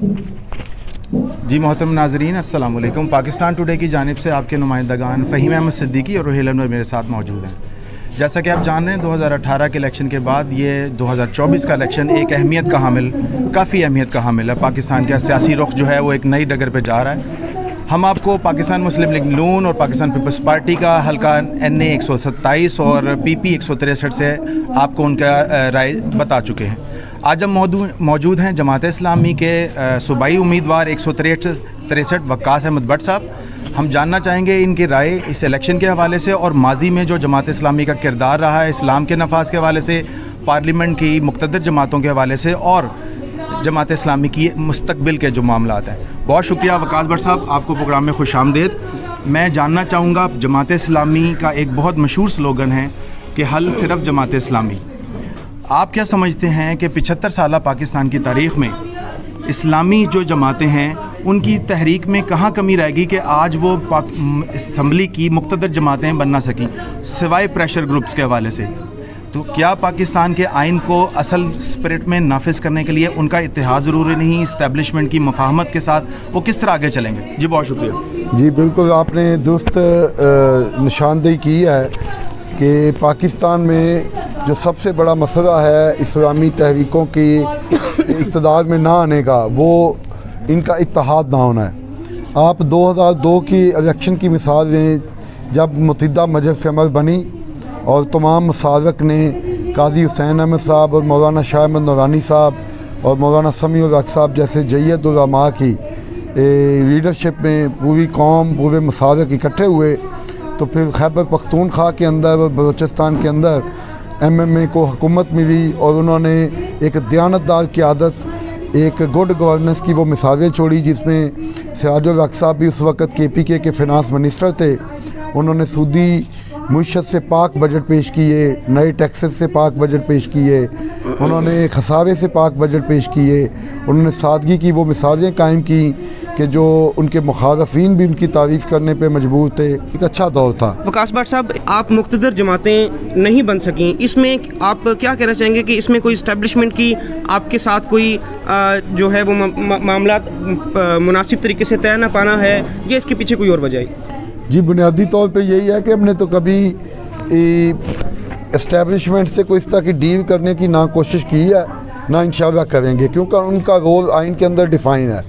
جی محترم ناظرین السلام علیکم. پاکستان ٹوڈے کی جانب سے آپ کے نمائندگان فہیم احمد صدیقی اور روہیل انور میرے ساتھ موجود ہیں. جیسا کہ آپ جان رہے ہیں 2018 کے الیکشن کے بعد یہ 2024 کا الیکشن ایک اہمیت کا حامل, کافی اہمیت کا حامل ہے. پاکستان کا سیاسی رخ جو ہے وہ ایک نئی ڈگر پہ جا رہا ہے. ہم آپ کو پاکستان مسلم لیگ نون اور پاکستان پیپلز پارٹی کا حلقہ NA 127 اور PP 163 سے آپ کو ان کا رائے بتا چکے ہیں. آج ہم موجود ہیں جماعت اسلامی کے صوبائی امیدوار 163 وقاص احمد بٹ صاحب. ہم جاننا چاہیں گے ان کی رائے اس الیکشن کے حوالے سے اور ماضی میں جو جماعت اسلامی کا کردار رہا ہے اسلام کے نفاذ کے حوالے سے, پارلیمنٹ کی مقتدر جماعتوں کے حوالے سے اور جماعت اسلامی کی مستقبل کے جو معاملات ہیں. بہت شکریہ وقاص بٹ صاحب, آپ کو پروگرام میں خوش آمدید. میں جاننا چاہوں گا, جماعت اسلامی کا ایک بہت مشہور سلوگن ہے کہ حل صرف جماعت اسلامی. آپ کیا سمجھتے ہیں کہ 75 سالہ پاکستان کی تاریخ میں اسلامی جو جماعتیں ہیں ان کی تحریک میں کہاں کمی رہ گئی کہ آج وہ اسمبلی کی مقتدر جماعتیں بن نہ سکیں سوائے پریشر گروپس کے حوالے سے؟ تو کیا پاکستان کے آئین کو اصل اسپرٹ میں نافذ کرنے کے لیے ان کا اتحاد ضروری نہیں, اسٹیبلشمنٹ کی مفاہمت کے ساتھ وہ کس طرح آگے چلیں گے؟ جی بہت شکریہ. جی بالکل, آپ نے درست نشاندہی کی ہے کہ پاکستان میں جو سب سے بڑا مسئلہ ہے اسلامی تحریکوں کی اقتدار میں نہ آنے کا, وہ ان کا اتحاد نہ ہونا ہے. آپ 2002 کی الیکشن کی مثال لیں, جب متحدہ مجلس عمل بنی اور تمام مسابق نے قاضی حسین احمد صاحب اور مولانا شاہ احمد نورانی صاحب اور مولانا سمیع الحق صاحب جیسے جید علماء کی لیڈرشپ میں پوری قوم پورے مسابق اکٹھے ہوئے, تو پھر خیبر پختونخوا کے اندر اور بلوچستان کے اندر MMA کو حکومت ملی اور انہوں نے ایک دیانتدار قیادت, ایک گڈ گورننس کی وہ مثالیں چھوڑی, جس میں سراج الحق صاحب بھی اس وقت KPK کے فنانس منسٹر تھے. انہوں نے سودی معیشت سے پاک بجٹ پیش کیے, نئے ٹیکسز سے پاک بجٹ پیش کیے, انہوں نے خسارے سے پاک بجٹ پیش کیے, انہوں نے سادگی کی وہ مثالیں قائم کی کہ جو ان کے مخالفین بھی ان کی تعریف کرنے پہ مجبور تھے. ایک اچھا دور تھا. وقاص بٹ صاحب, آپ مقتدر جماعتیں نہیں بن سکیں, اس میں آپ کیا کہنا چاہیں گے کہ اس میں کوئی اسٹیبلشمنٹ کی آپ کے ساتھ کوئی جو ہے وہ معاملات مناسب طریقے سے طے نہ پانا ہے, یا اس کے پیچھے کوئی اور وجہ ہے؟ جی بنیادی طور پہ یہی ہے کہ ہم نے تو کبھی اسٹیبلشمنٹ سے کوئی اس طرح کی ڈیل کرنے کی نہ کوشش کی ہے نہ انشاءاللہ کریں گے, کیونکہ ان کا رول آئین کے اندر ڈیفائن ہے.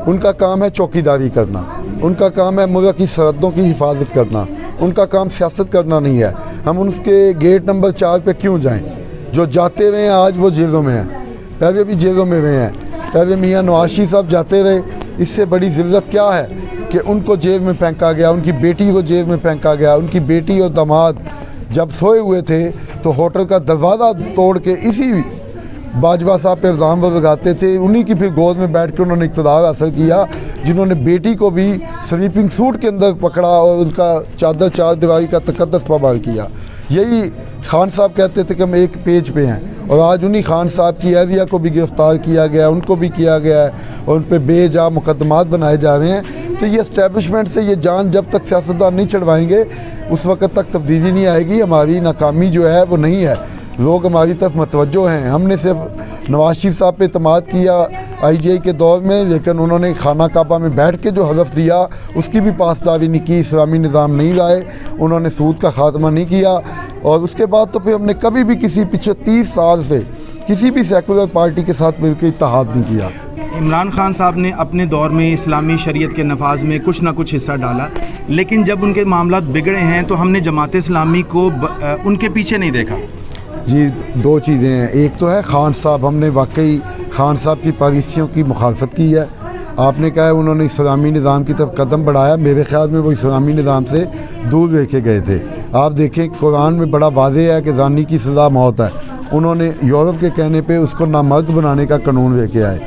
ان کا کام ہے چوکیداری کرنا, ان کا کام ہے ملک کی سرحدوں کی حفاظت کرنا, ان کا کام سیاست کرنا نہیں ہے. ہم ان کے گیٹ نمبر 4 پہ کیوں جائیں؟ جو جاتے ہوئے ہیں آج وہ جیلوں میں ہیں, پہلے بھی جیلوں میں ہوئے ہیں. پہلے میاں نواز شریف صاحب جاتے رہے, اس سے بڑی ذلت کیا ہے کہ ان کو جیل میں پھینکا گیا, ان کی بیٹی کو جیل میں پھینکا گیا. ان کی بیٹی اور داماد جب سوئے ہوئے تھے تو ہوٹل کا دروازہ توڑ کے اسی باجوہ صاحب پہ الزام وہ لگاتے تھے, انہی کی پھر گود میں بیٹھ کے انہوں نے اقتدار حاصل کیا, جنہوں نے بیٹی کو بھی سلیپنگ سوٹ کے اندر پکڑا اور ان کا چادر چار دیواری کا تقدس پامال کیا. یہی خان صاحب کہتے تھے کہ ہم ایک پیج پہ ہیں, اور آج انہی خان صاحب کی اہلیہ کو بھی گرفتار کیا گیا, ان کو بھی کیا گیا ہے, اور ان پہ بے جا مقدمات بنائے جا رہے ہیں. تو یہ اسٹیبلشمنٹ سے یہ جان جب تک سیاستدان نہیں چڑھوائیں گے اس وقت تک تبدیلی نہیں آئے گی. ہماری ناکامی جو ہے وہ نہیں ہے, لوگ ہماری طرف متوجہ ہیں. ہم نے صرف نواز شریف صاحب پہ اعتماد کیا IGI کے دور میں, لیکن انہوں نے خانہ کعبہ میں بیٹھ کے جو حلف دیا اس کی بھی پاسداری نہیں کی, اسلامی نظام نہیں لائے, انہوں نے سود کا خاتمہ نہیں کیا. اور اس کے بعد تو پھر ہم نے کبھی بھی کسی پچھلے 30 سال سے کسی بھی سیکولر پارٹی کے ساتھ مل کے اتحاد نہیں کیا. عمران خان صاحب نے اپنے دور میں اسلامی شریعت کے نفاذ میں کچھ نہ کچھ حصہ ڈالا, لیکن جب ان کے معاملات بگڑے ہیں تو ہم نے جماعت اسلامی کو ان کے پیچھے نہیں دیکھا. جی دو چیزیں ہیں, ایک تو ہے خان صاحب, ہم نے واقعی خان صاحب کی پالیسیوں کی مخالفت کی ہے. آپ نے کہا ہے انہوں نے اسلامی نظام کی طرف قدم بڑھایا, میرے خیال میں وہ اسلامی نظام سے دور لے کے گئے تھے. آپ دیکھیں قرآن میں بڑا واضح ہے کہ زانی کی سزا موت ہے, انہوں نے یورپ کے کہنے پہ اس کو نامرد بنانے کا قانون لے کے آئے.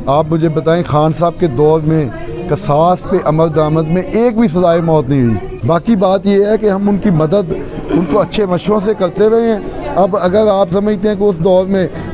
آپ مجھے بتائیں خان صاحب کے دور میں قصاص پہ عمل درآمد میں ایک بھی سزائے موت نہیں ہوئی. باقی بات یہ ہے کہ ہم ان کی مدد ان کو اچھے مشوروں سے کرتے رہے ہیں. اب اگر آپ سمجھتے ہیں کہ اس دور میں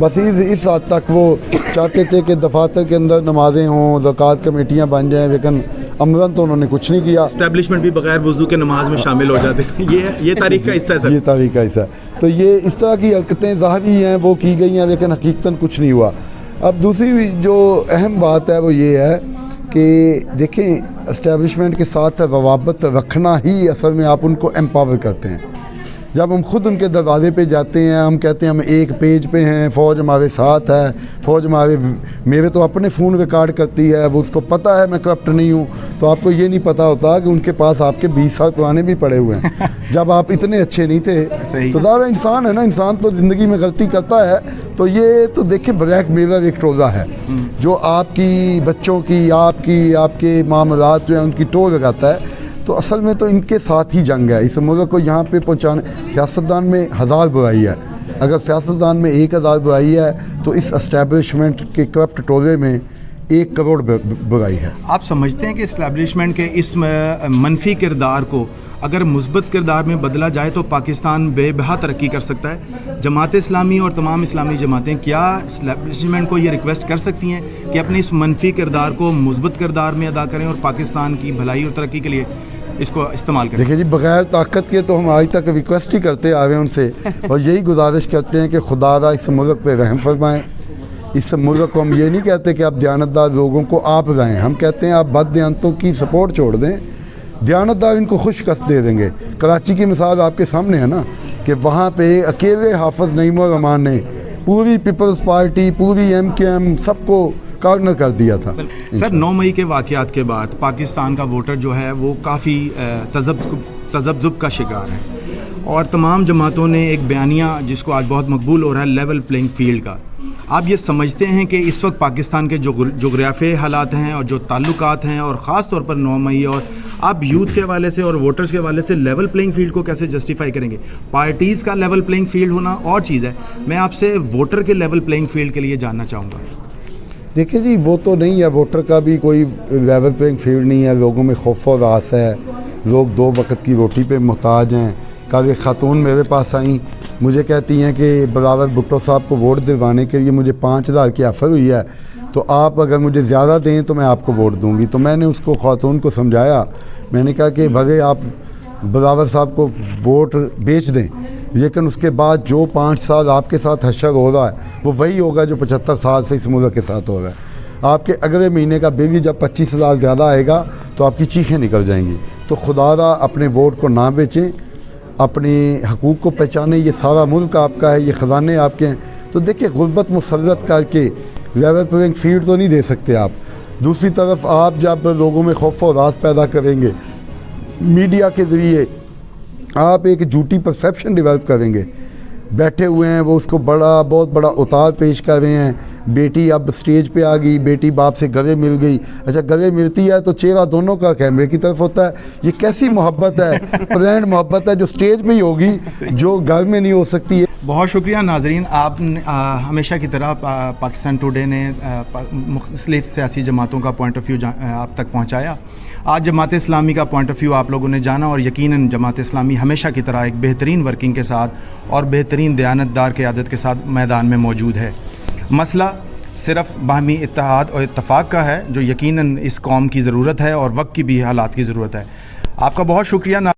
بس اس حد تک وہ چاہتے تھے کہ دفاتر کے اندر نمازیں ہوں، زکوٰۃ کمیٹیاں بن جائیں، لیکن عملاً تو انہوں نے کچھ نہیں کیا. اسٹیبلشمنٹ بھی بغیر وضو کے نماز میں شامل ہو جاتے ہیں. یہ تاریخ کا حصہ ہے سر. یہ تاریخ کا حصہ ہے. تو یہ اس طرح کی حرکتیں ظاہری ہیں وہ کی گئی ہیں، لیکن حقیقتاً کچھ نہیں ہوا. اب دوسری جو اہم بات ہے وہ یہ ہے کہ دیکھیں اسٹیبلشمنٹ کے ساتھ روابط رکھنا ہی اصل میں آپ ان کو امپاور کرتے ہیں. جب ہم خود ان کے دروازے پہ جاتے ہیں، ہم کہتے ہیں ہم ایک پیج پہ ہیں، فوج ہمارے ساتھ ہے، فوج میرے تو اپنے فون ریکارڈ کرتی ہے، وہ اس کو پتہ ہے میں کرپٹ نہیں ہوں، تو آپ کو یہ نہیں پتہ ہوتا کہ ان کے پاس آپ کے 20 سال پرانے بھی پڑے ہوئے ہیں جب آپ اتنے اچھے نہیں تھے. تو ظاہر انسان ہے نا، انسان تو زندگی میں غلطی کرتا ہے. تو یہ تو دیکھیں بلیک میرر ایک ٹولہ ہے جو آپ کی بچوں کی، آپ کے معاملات جو ہیں ان کی ٹول لگاتا ہے. تو اصل میں تو ان کے ساتھ ہی جنگ ہے اس ملک کو یہاں پہ پہنچانے. سیاستدان میں 1000 برائی ہے، اگر سیاستدان میں 1000 برائی ہے تو اس اسٹیبلشمنٹ کے کرپٹ ٹولے میں 1 کروڑ برائی ہے. آپ سمجھتے ہیں کہ اسٹیبلشمنٹ کے اس منفی کردار کو اگر مثبت کردار میں بدلا جائے تو پاکستان بے بہا ترقی کر سکتا ہے؟ جماعت اسلامی اور تمام اسلامی جماعتیں کیا اسٹیبلشمنٹ کو یہ ریکویسٹ کر سکتی ہیں کہ اپنے اس منفی کردار کو مثبت کردار میں ادا کریں اور پاکستان کی بھلائی اور ترقی کے لیے اس کو استعمال کریں؟ دیکھیں جی، بغیر طاقت کے تو ہم آج تک ریکویسٹ ہی کرتے آ رہے ہیں ان سے، اور یہی گزارش کرتے ہیں کہ خدا را اس ملک پہ رحم فرمائیں. اس ملک کو ہم یہ نہیں کہتے کہ آپ دیانتدار لوگوں کو آپ لائیں، ہم کہتے ہیں آپ بد دیانتوں کی سپورٹ چھوڑ دیں، دیانتدار ان کو خوش قصد دے دیں گے. کراچی کی مثال آپ کے سامنے ہے نا کہ وہاں پہ اکیلے حافظ نعیم الرحمان نے پوری پیپلز پارٹی، پوری MKM سب کو کارنر کر دیا تھا. سر 9 مئی کے واقعات کے بعد پاکستان کا ووٹر جو ہے وہ کافی تذبذب کا شکار ہے، اور تمام جماعتوں نے ایک بیانیہ جس کو آج بہت مقبول ہو رہا ہے لیول پلینگ فیلڈ کا. آپ یہ سمجھتے ہیں کہ اس وقت پاکستان کے جو جغرافیائی حالات ہیں اور جو تعلقات ہیں، اور خاص طور پر 9 مئی، اور آپ یوتھ کے حوالے سے اور ووٹرز کے حوالے سے لیول پلینگ فیلڈ کو کیسے جسٹیفائی کریں گے؟ پارٹیز کا لیول پلینگ فیلڈ ہونا اور چیز ہے، میں آپ سے ووٹر کے لیول پلینگ فیلڈ کے لیے جاننا چاہوں گا. دیکھیں جی، وہ تو نہیں ہے، ووٹر کا بھی کوئی لیول پلینگ فیلڈ نہیں ہے. لوگوں میں خوف و راس ہے، لوگ 2 وقت کی روٹی پہ محتاج ہیں. کل ایک خاتون میرے پاس آئیں، مجھے کہتی ہیں کہ بلاول بھٹو صاحب کو ووٹ دلوانے کے لیے مجھے 5000 کی آفر ہوئی ہے، تو آپ اگر مجھے زیادہ دیں تو میں آپ کو ووٹ دوں گی. تو میں نے اس کو خاتون کو سمجھایا، میں نے کہا کہ بھلے آپ بلاول صاحب کو ووٹ بیچ دیں، لیکن اس کے بعد جو 5 سال آپ کے ساتھ حشر ہو رہا ہے وہ وہی ہوگا جو 75 سال سے اس ملک کے ساتھ ہو رہا ہے. آپ کے اگلے مہینے کا بل جب 25,000 زیادہ آئے گا تو آپ کی چیخیں نکل جائیں گی. تو خدا را اپنے ووٹ کو نہ بیچیں، اپنے حقوق کو پہچانیں. یہ سارا ملک آپ کا ہے، یہ خزانے آپ کے ہیں. تو دیکھیں غربت مسلط کر کے لیول پلینگ فیلڈ تو نہیں دے سکتے آپ. دوسری طرف آپ جب لوگوں میں خوف و راز پیدا کریں گے، میڈیا کے ذریعے آپ ایک جھوٹی پرسیپشن ڈیولپ کریں گے. بیٹھے ہوئے ہیں وہ اس کو بہت بڑا اتار پیش کر رہے ہیں. بیٹی اب سٹیج پہ آ گئی، بیٹی باپ سے گلے مل گئی. اچھا گلے ملتی ہے تو چہرہ دونوں کا کیمرے کی طرف ہوتا ہے. یہ کیسی محبت ہے؟ پلینڈ محبت ہے جو سٹیج پہ ہی ہوگی، جو گھر میں نہیں ہو سکتی ہے. بہت شکریہ ناظرین، آپ نے ہمیشہ کی طرح پاکستان ٹوڈے نے مختلف سیاسی جماعتوں کا پوائنٹ آف ویو آپ تک پہنچایا. آج جماعت اسلامی کا پوائنٹ آف ویو آپ لوگوں نے جانا، اور یقیناً جماعت اسلامی ہمیشہ کی طرح ایک بہترین ورکنگ کے ساتھ اور بہترین دیانتدار قیادت کے ساتھ میدان میں موجود ہے. مسئلہ صرف باہمی اتحاد اور اتفاق کا ہے جو یقیناً اس قوم کی ضرورت ہے اور وقت کی بھی حالات کی ضرورت ہے. آپ کا بہت شکریہ.